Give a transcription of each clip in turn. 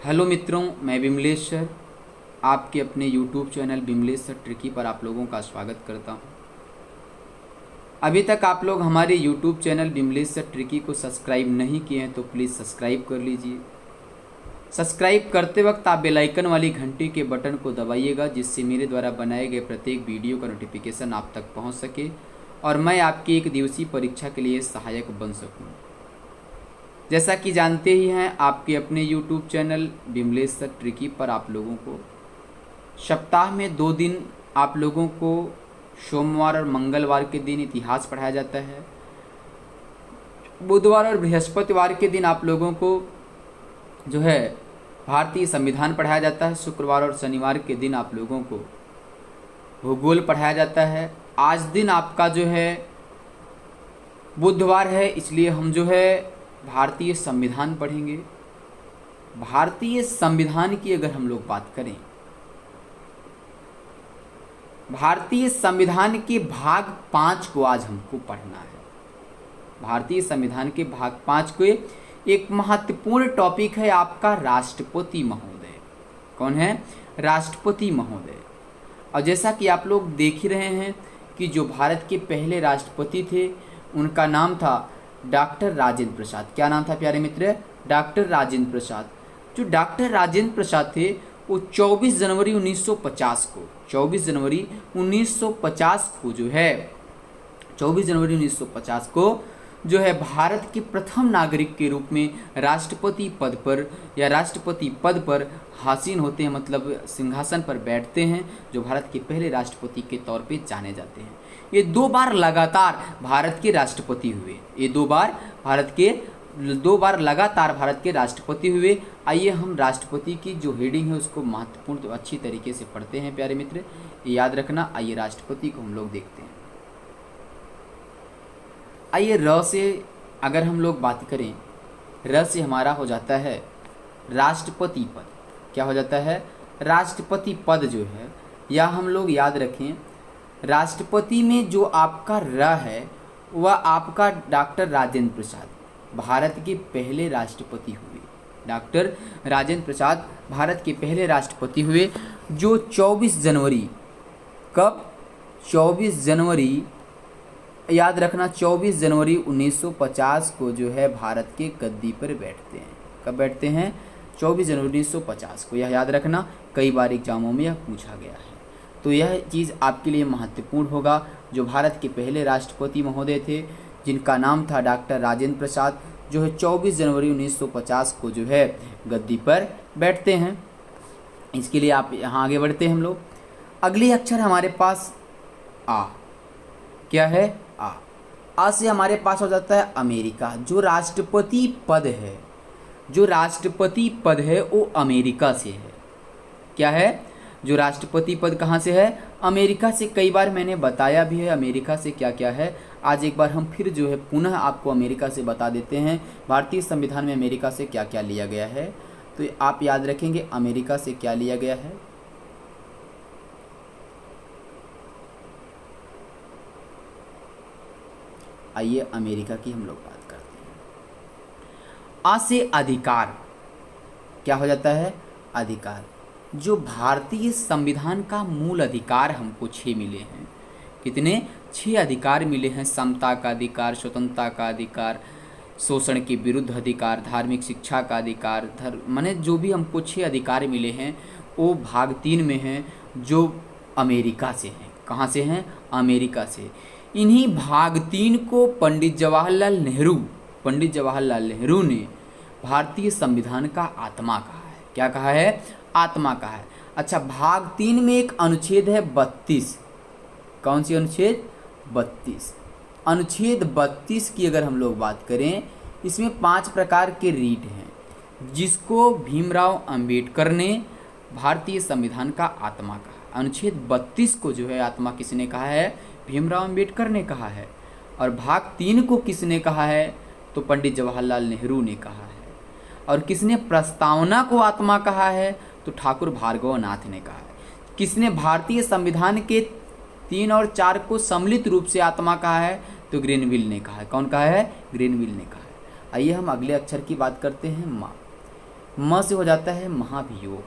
Hello मित्रों, मैं Vimlesh sir आपके अपने YouTube channel Vimlesh sir tricky पर आप लोगों का स्वागत करता हूं। अभी तक आप लोग हमारे YouTube channel Vimlesh sir tricky को सब्सक्राइब नहीं किए हैं तो प्लीज़ सब्सक्राइब कर लीजिए। सब्सक्राइब करते वक्त आप बेल आइकन वाली घंटी के बटन को दबाइएगा, जिससे मेरे द्वारा बनाए गए प्रत्येक वीडियो का नोटिफिकेशन आप तक पहुँच सके और मैं आपकी एक दिवसीय परीक्षा के लिए सहायक बन सकूँ। जैसा कि जानते ही हैं, आपके अपने YouTube channel Vimlesh sir tricky पर आप लोगों को सप्ताह में 2 दिन आप लोगों को सोमवार और मंगलवार के दिन इतिहास पढ़ाया जाता है। बुधवार और बृहस्पतिवार के दिन आप लोगों को जो है भारतीय संविधान पढ़ाया जाता है। शुक्रवार और शनिवार के दिन आप लोगों को भूगोल पढ़ाया जाता है। आज दिन आपका जो है बुधवार है, इसलिए हम जो है भारतीय संविधान पढ़ेंगे। भारतीय संविधान की अगर हम लोग बात करें, भारतीय संविधान के भाग 5 को आज हमको पढ़ना है। भारतीय संविधान के भाग 5 को एक महत्वपूर्ण टॉपिक है आपका राष्ट्रपति महोदय। कौन है? राष्ट्रपति महोदय। और जैसा कि आप लोग देख ही रहे हैं कि जो भारत के पहले राष्ट्रपति थे उनका नाम था डॉक्टर राजेंद्र प्रसाद। क्या नाम था प्यारे मित्र? डॉक्टर राजेंद्र प्रसाद। जो डॉक्टर राजेंद्र प्रसाद थे वो 24 जनवरी 1950 को 24 जनवरी 1950 को जो है 24 जनवरी 1950 को जो है भारत के प्रथम नागरिक के रूप में राष्ट्रपति पद पर या राष्ट्रपति पद पर हासिल होते हैं, मतलब सिंहासन पर बैठते हैं, जो भारत के पहले राष्ट्रपति के तौर पे जाने जाते हैं। ये 2 बार लगातार भारत के राष्ट्रपति हुए। ये 2 बार लगातार भारत के राष्ट्रपति हुए। आइए हम राष्ट्रपति की जो हेडिंग है उसको महत्वपूर्ण तो अच्छी तरीके से पढ़ते हैं प्यारे मित्र, ये याद रखना। आइए राष्ट्रपति को हम लोग देखते हैं। आइए र से अगर हम लोग बात करें, र से हमारा हो जाता है राष्ट्रपति पद। क्या हो जाता है? राष्ट्रपति पद जो है, या हम लोग याद रखें राष्ट्रपति में जो आपका र है वह आपका डॉक्टर राजेंद्र प्रसाद भारत के पहले राष्ट्रपति हुए। डॉक्टर राजेंद्र प्रसाद भारत के पहले राष्ट्रपति हुए, जो 24 जनवरी कब? 24 जनवरी याद रखना, 24 जनवरी 1950 को जो है भारत के गद्दी पर बैठते हैं। कब बैठते हैं? 24 जनवरी 1950 को। यह याद रखना, कई बार एग्जामों में यह पूछा गया है, तो यह चीज़ आपके लिए महत्वपूर्ण होगा। जो भारत के पहले राष्ट्रपति महोदय थे जिनका नाम था डॉक्टर राजेंद्र प्रसाद, जो है 24 जनवरी 1950 को जो है गद्दी पर बैठते हैं। इसके लिए आप यहाँ आगे बढ़ते हैं हम लोग। अगली अक्षर हमारे पास आ। क्या है? आ से हमारे पास हो जाता है अमेरिका। जो राष्ट्रपति पद है, जो राष्ट्रपति पद है वो अमेरिका से है। क्या है? जो राष्ट्रपति पद कहाँ से है? अमेरिका से। कई बार मैंने बताया भी है अमेरिका से क्या क्या है। आज एक बार हम फिर जो है पुनः आपको अमेरिका से बता देते हैं भारतीय संविधान में अमेरिका से क्या क्या लिया गया है। तो आप याद रखेंगे अमेरिका से क्या लिया गया है। आइए अमेरिका की हम लोग बात करते हैं। आ से अधिकार। क्या हो जाता है? अधिकार। जो भारतीय संविधान का मूल अधिकार हमको 6 मिले हैं। कितने? 6 अधिकार मिले हैं। समता का अधिकार, स्वतंत्रता का अधिकार, शोषण के विरुद्ध अधिकार, धार्मिक शिक्षा का अधिकार, माने जो भी हमको 6 अधिकार मिले हैं वो भाग 3 में हैं, जो अमेरिका से हैं। कहाँ से हैं? अमेरिका से। इन्हीं भाग 3 को पंडित जवाहरलाल नेहरू ने भारतीय संविधान का आत्मा कहा है। क्या कहा है? आत्मा कहा है। अच्छा, भाग 3 में एक अनुच्छेद है 32। कौन सी अनुच्छेद? 32। अनुच्छेद 32 की अगर हम लोग बात करें, इसमें 5 प्रकार के रीट हैं जिसको भीमराव अंबेडकर ने भारतीय संविधान का आत्मा कहा। अनुच्छेद 32 को जो है आत्मा किसने कहा है? भीमराव अंबेडकर ने कहा है। और भाग 3 को किसने कहा है? तो पंडित जवाहरलाल नेहरू ने कहा है। और किसने प्रस्तावना को आत्मा कहा है? तो ठाकुर भार्गव नाथ ने कहा है। किसने भारतीय संविधान के 3 और 4 को सम्मिलित रूप से आत्मा कहा है? तो ग्रीनविल ने कहा है। कौन कहा है? ग्रीनविल ने कहा है। आइए हम अगले अक्षर की बात करते हैं, माँ। म से हो जाता है महाभियोग।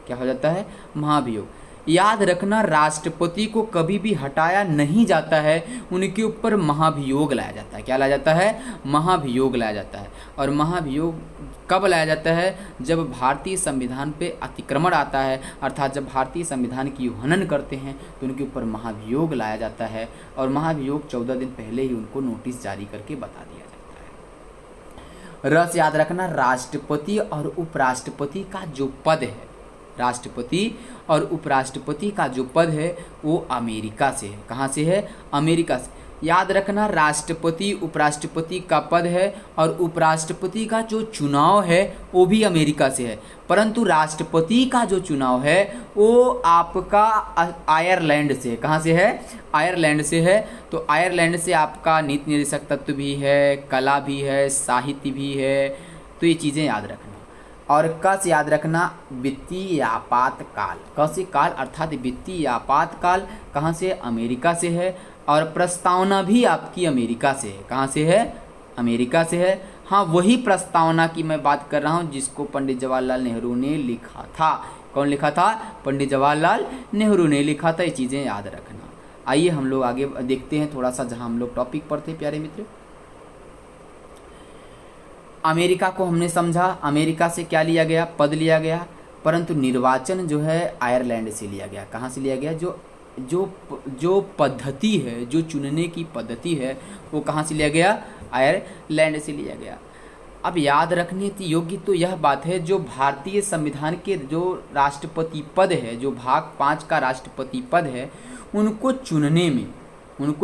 क्या हो जाता है? महाभियोग। याद रखना, राष्ट्रपति को कभी भी हटाया नहीं जाता है, उनके ऊपर महाभियोग लाया जाता है। क्या लाया जाता है? महाभियोग लाया जाता है। और महाभियोग कब लाया जाता है? जब भारतीय संविधान पे अतिक्रमण आता है, अर्थात जब भारतीय संविधान की हनन करते हैं तो उनके ऊपर महाभियोग लाया जाता है। और महाभियोग 14 दिन पहले ही उनको नोटिस जारी करके बता दिया जाता है। रस याद रखना, राष्ट्रपति और उपराष्ट्रपति का जो पद है, राष्ट्रपति और उपराष्ट्रपति का जो पद है वो अमेरिका से है। कहाँ से है? अमेरिका से। याद रखना, राष्ट्रपति उपराष्ट्रपति का पद है और उपराष्ट्रपति का जो चुनाव है वो भी अमेरिका से है, परंतु राष्ट्रपति का जो चुनाव है वो आपका आयरलैंड से है। कहाँ से है? आयरलैंड से है। तो आयरलैंड से आपका नीति निर्देशक तत्व भी है, कला भी है, साहित्य भी है। तो ये चीज़ें याद रखना। और क से याद रखना, वित्तीय आपातकाल। क से काल अर्थात वित्तीय आपातकाल कहाँ से? अमेरिका से है। और प्रस्तावना भी आपकी अमेरिका से है। कहाँ से है? अमेरिका से है। हाँ, वही प्रस्तावना की मैं बात कर रहा हूँ जिसको पंडित जवाहरलाल नेहरू ने लिखा था। कौन लिखा था? पंडित जवाहरलाल नेहरू ने लिखा था। ये चीज़ें याद रखना। आइए हम लोग आगे देखते हैं थोड़ा सा, जहाँ हम लोग टॉपिक पर थे प्यारे मित्र। अमेरिका को हमने समझा, अमेरिका से क्या लिया गया? पद लिया गया। परंतु निर्वाचन जो है आयरलैंड से लिया गया। कहाँ से लिया गया? जो पद्धति है, जो चुनने की पद्धति है वो कहाँ से लिया गया? आयरलैंड से लिया गया। अब याद रखने की योग्य तो यह बात है, जो भारतीय संविधान के जो राष्ट्रपति पद है, जो भाग 5 का राष्ट्रपति पद है, उनको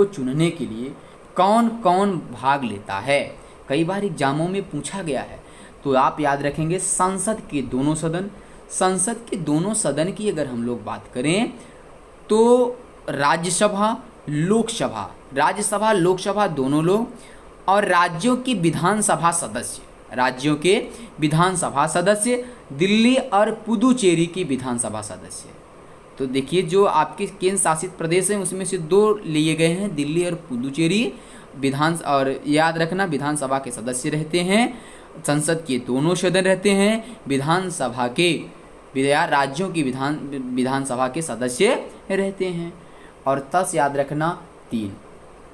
चुनने के लिए कौन कौन भाग लेता है। कई बार एग्जामों में पूछा गया है, तो आप याद रखेंगे संसद के दोनों सदन। संसद के दोनों सदन की अगर हम लोग बात करें तो राज्यसभा, लोकसभा दोनों लोग, और राज्यों की विधानसभा सदस्य, दिल्ली और पुदुचेरी की विधानसभा सदस्य। तो देखिए, जो आपके केंद्र शासित प्रदेश हैं उसमें से 2 लिए गए हैं, दिल्ली और पुदुचेरी। और याद रखना, विधानसभा के सदस्य रहते हैं, संसद के दोनों सदन रहते हैं, विधानसभा के राज्यों की विधानसभा के सदस्य रहते हैं। और तस याद रखना 3,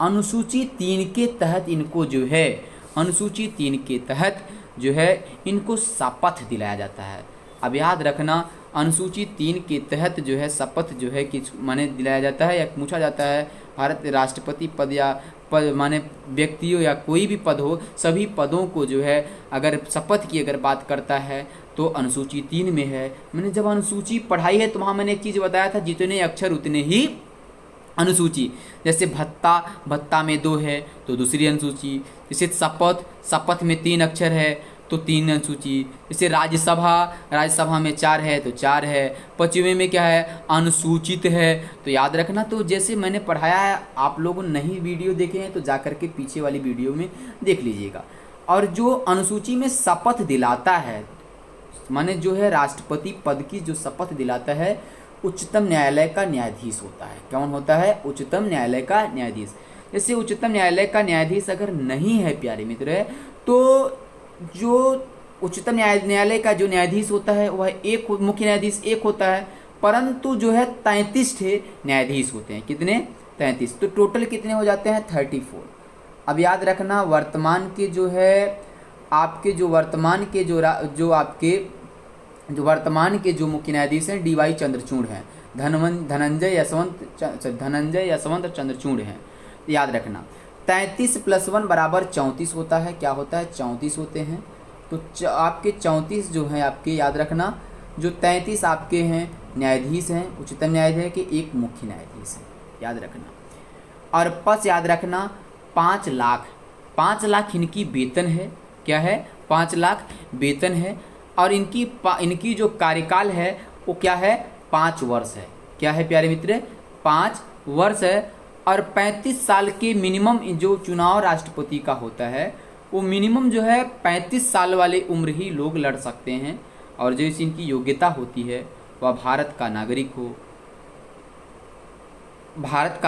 अनुसूची 3 के तहत इनको जो है, अनुसूची 3 के तहत जो है इनको शपथ दिलाया जाता है। अब याद रखना, अनुसूची 3 के तहत जो है शपथ जो है कि माने दिलाया जाता है या पूछा जाता है, भारत राष्ट्रपति पद या पद माने व्यक्तियों या कोई भी पद हो, सभी पदों को जो है अगर शपथ की अगर बात करता है तो अनुसूची 3 में है। मैंने जब अनुसूची पढ़ाई है तो वहाँ मैंने एक चीज़ बताया था, जितने अक्षर उतने ही अनुसूची। जैसे भत्ता में 2 है तो दूसरी अनुसूची। जैसे शपथ में 3 अक्षर है तो 3 अनुसूची। जैसे राज्यसभा में 4 है तो 4 है। 5वें में क्या है? अनुसूचित है। तो याद रखना, तो जैसे मैंने पढ़ाया है, आप लोगों नहीं वीडियो देखे हैं तो जा करके पीछे वाली वीडियो में देख लीजिएगा। और जो अनुसूची में शपथ दिलाता है, माने जो है राष्ट्रपति पद की जो शपथ दिलाता है, उच्चतम न्यायालय का न्यायाधीश होता है। कौन होता है? उच्चतम न्यायालय का न्यायाधीश। जैसे उच्चतम न्यायालय का न्यायाधीश अगर नहीं है प्यारे मित्र, तो जो उच्चतम न्यायालय का जो न्यायाधीश होता है वह एक मुख्य न्यायाधीश एक होता है, परंतु जो है 33 न्यायाधीश होते हैं। कितने? 33। तो टोटल कितने हो जाते हैं? 34। अब याद रखना, वर्तमान के जो है आपके जो वर्तमान के जो मुख्य न्यायाधीश हैं DY चंद्रचूड़ हैं, धनंजय यशवंत चंद्रचूड़ हैं। याद रखना 33 + 1 = 34 होता है। क्या होता है? 34 होते हैं। तो आपके 34 जो हैं आपके, याद रखना, जो 33 आपके हैं न्यायाधीश हैं, उच्चतम न्यायालय के एक मुख्य न्यायाधीश हैं। याद रखना। और पस याद रखना, 5 लाख इनकी वेतन है। क्या है? 5 लाख वेतन है। और इनकी जो कार्यकाल है वो क्या है? 5 वर्ष है। क्या है प्यारे मित्र? 5 वर्ष है। और 35 साल के मिनिमम जो चुनाव राष्ट्रपति का होता है वो मिनिमम जो है 35 साल वाले उम्र ही लोग लड़ सकते हैं। और जो इनकी योग्यता होती है वह भारत का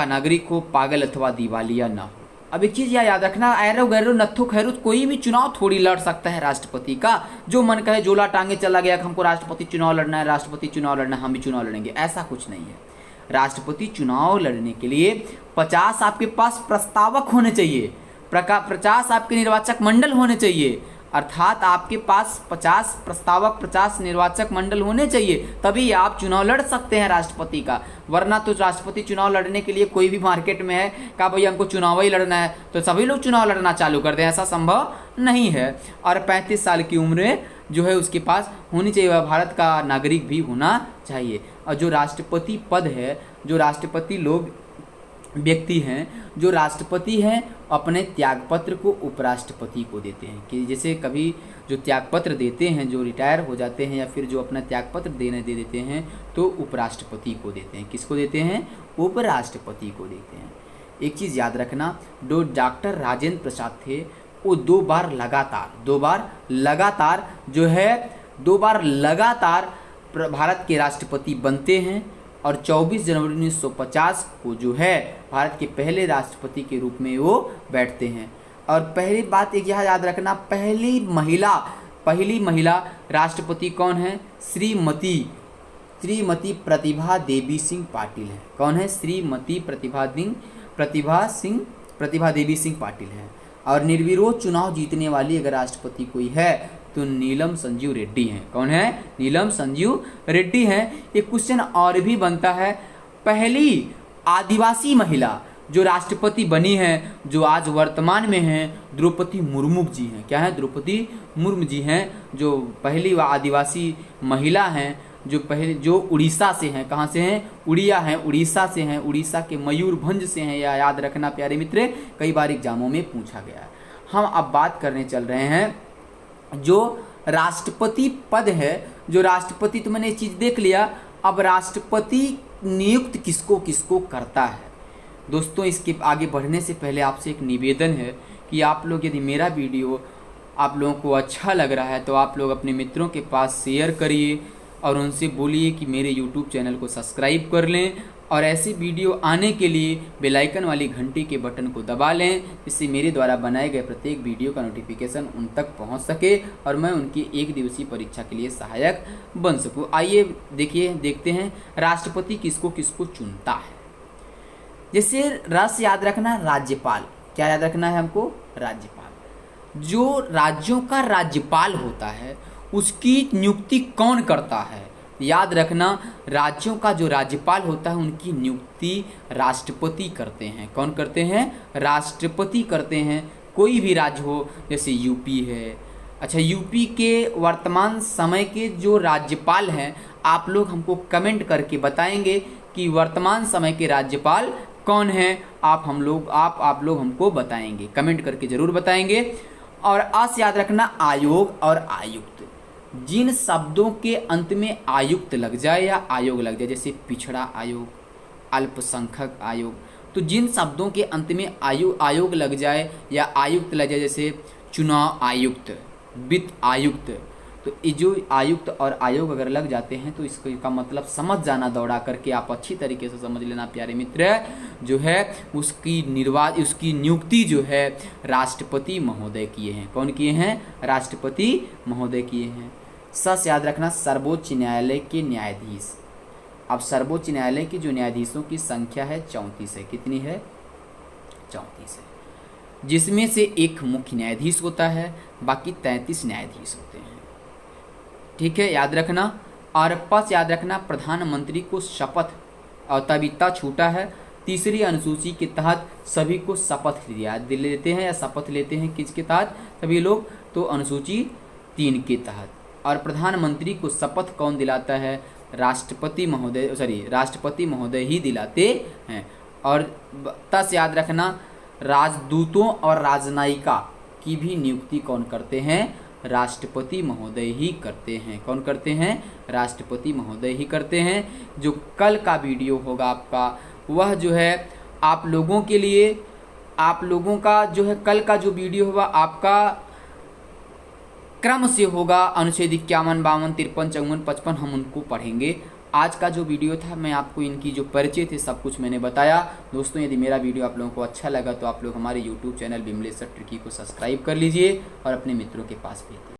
नागरिक हो, पागल अथवा दिवालिया ना हो। अब एक चीज़ याद रखना, एरो गैरो नत्थो खैरो कोई भी चुनाव थोड़ी लड़ सकता है राष्ट्रपति का। जो मन कहे जोला टांगे चला गया कि हमको राष्ट्रपति चुनाव लड़ना है, राष्ट्रपति चुनाव लड़ना है, हम भी चुनाव लड़ेंगे, ऐसा कुछ नहीं है। राष्ट्रपति चुनाव लड़ने के लिए 50 आपके पास प्रस्तावक होने चाहिए, 50 आपके निर्वाचक मंडल होने चाहिए, अर्थात आपके पास 50 प्रस्तावक 50 निर्वाचक मंडल होने चाहिए, तभी आप चुनाव लड़ सकते हैं राष्ट्रपति का। वरना तो राष्ट्रपति चुनाव लड़ने के लिए कोई भी मार्केट में है कहा भैया हमको चुनाव ही लड़ना है तो सभी लोग चुनाव लड़ना चालू कर दें, ऐसा संभव नहीं है। और 35 साल की उम्र जो है उसके पास होनी चाहिए, वह भारत का नागरिक भी होना चाहिए। और जो राष्ट्रपति पद है, जो राष्ट्रपति लोग व्यक्ति हैं, जो राष्ट्रपति हैं अपने त्यागपत्र को उपराष्ट्रपति को देते हैं। कि जैसे कभी जो त्यागपत्र देते हैं, जो रिटायर हो जाते हैं या फिर जो अपना त्यागपत्र दे देते हैं तो उपराष्ट्रपति को देते हैं। किसको देते हैं? उपराष्ट्रपति को देते हैं। एक चीज़ याद रखना, जो डॉक्टर राजेंद्र प्रसाद थे वो 2 बार लगातार भारत के राष्ट्रपति बनते हैं और 24 जनवरी 1950 को जो है भारत के पहले राष्ट्रपति के रूप में वो बैठते हैं। और पहली बात एक यह याद रखना, पहली महिला राष्ट्रपति कौन है? श्रीमती प्रतिभा देवी सिंह पाटिल है। कौन है? श्रीमती प्रतिभा देवी सिंह पाटिल है। और निर्विरोध चुनाव जीतने वाली अगर राष्ट्रपति कोई है तो नीलम संजीव रेड्डी हैं। कौन है? नीलम संजीव रेड्डी हैं। एक क्वेश्चन और भी बनता है, पहली आदिवासी महिला जो राष्ट्रपति बनी है, जो आज वर्तमान में हैं, द्रौपदी मुर्मू जी हैं। क्या है? द्रौपदी मुर्मू जी हैं, जो पहली आदिवासी महिला हैं, जो उड़ीसा से हैं। कहाँ से हैं? उड़ीसा से हैं, उड़ीसा के मयूरभंज से हैं। या याद रखना प्यारे मित्र, कई बार एग्जामों में पूछा गया है। हम अब बात करने चल रहे हैं जो राष्ट्रपति पद है, जो राष्ट्रपति, तो मैंने ये चीज़ देख लिया। अब राष्ट्रपति नियुक्त किसको करता है। दोस्तों इसके आगे बढ़ने से पहले आपसे एक निवेदन है कि आप लोग, यदि मेरा वीडियो आप लोगों को अच्छा लग रहा है तो आप लोग अपने मित्रों के पास शेयर करिए और उनसे बोलिए कि मेरे YouTube चैनल को सब्सक्राइब कर लें और ऐसी वीडियो आने के लिए बेल आइकन वाली घंटी के बटन को दबा लें, जिससे मेरे द्वारा बनाए गए प्रत्येक वीडियो का नोटिफिकेशन उन तक पहुंच सके और मैं उनकी 1 दिवसीय परीक्षा के लिए सहायक बन सकूं। आइए देखते हैं राष्ट्रपति किसको चुनता है। जैसे रस याद रखना, राज्यपाल। क्या याद रखना है हमको? राज्यपाल। जो राज्यों का राज्यपाल होता है उसकी नियुक्ति कौन करता है? याद रखना, राज्यों का जो राज्यपाल होता है उनकी नियुक्ति राष्ट्रपति करते हैं। कौन करते हैं? राष्ट्रपति करते हैं। कोई भी राज्य हो, जैसे यूपी है। अच्छा, यूपी के वर्तमान समय के जो राज्यपाल हैं, आप लोग हमको कमेंट करके बताएंगे कि वर्तमान समय के राज्यपाल कौन हैं। आप लोग हमको बताएंगे, कमेंट करके जरूर बताएंगे। और अस याद रखना, आयोग और आयुक्त। जिन शब्दों के अंत में आयुक्त लग जाए या आयोग लग जाए, जैसे पिछड़ा आयोग, अल्पसंख्यक आयोग, तो जिन शब्दों के अंत में आयोग लग जाए या आयुक्त लग जाए, जैसे चुनाव आयुक्त, वित्त आयुक्त, तो ये जो आयुक्त और आयोग अगर लग जाते हैं तो इसका मतलब समझ जाना, दौड़ा करके आप अच्छी तरीके से समझ लेना प्यारे मित्र, जो है उसकी नियुक्ति जो है राष्ट्रपति महोदय किए हैं। कौन किए हैं? राष्ट्रपति महोदय किए हैं। सच याद रखना, सर्वोच्च न्यायालय के न्यायाधीश। अब सर्वोच्च न्यायालय की जो न्यायाधीशों की संख्या है 34 है। कितनी है? 34 है, जिसमें से एक मुख्य न्यायाधीश होता है, बाकी 33 न्यायाधीश होते हैं। ठीक है, याद रखना। और पद याद रखना, प्रधानमंत्री को शपथ और तबियता छूटा है। 3री अनुसूची के तहत सभी को शपथ लेते हैं या शपथ लेते हैं। किसके तहत? सभी लोग, तो अनुसूची 3 के तहत। और प्रधानमंत्री को शपथ कौन दिलाता है? राष्ट्रपति महोदय ही दिलाते हैं। और तस याद रखना, राजदूतों और राजनयिका की भी नियुक्ति कौन करते हैं? राष्ट्रपति महोदय ही करते हैं। कौन करते हैं? राष्ट्रपति महोदय ही करते हैं। जो कल का वीडियो होगा आपका, वह जो है आप लोगों के लिए, आप लोगों का जो है कल का जो वीडियो होगा आपका क्रम से होगा। अनुच्छेद 51, 52, 53, 54, 55 हम उनको पढ़ेंगे आज का जो वीडियो था मैं आपको इनकी जो परिचय थे सब कुछ मैंने बताया। दोस्तों यदि मेरा वीडियो आप लोगों को अच्छा लगा तो आप लोग हमारे यूट्यूब चैनल विमलेश्वर ट्रिकी को सब्सक्राइब कर लीजिए और अपने मित्रों के पास भेजिए।